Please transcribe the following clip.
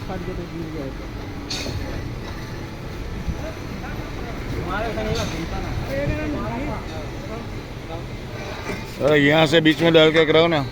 फट के तो गिर गए यहाँ से बीच में डाल के कराओ ना।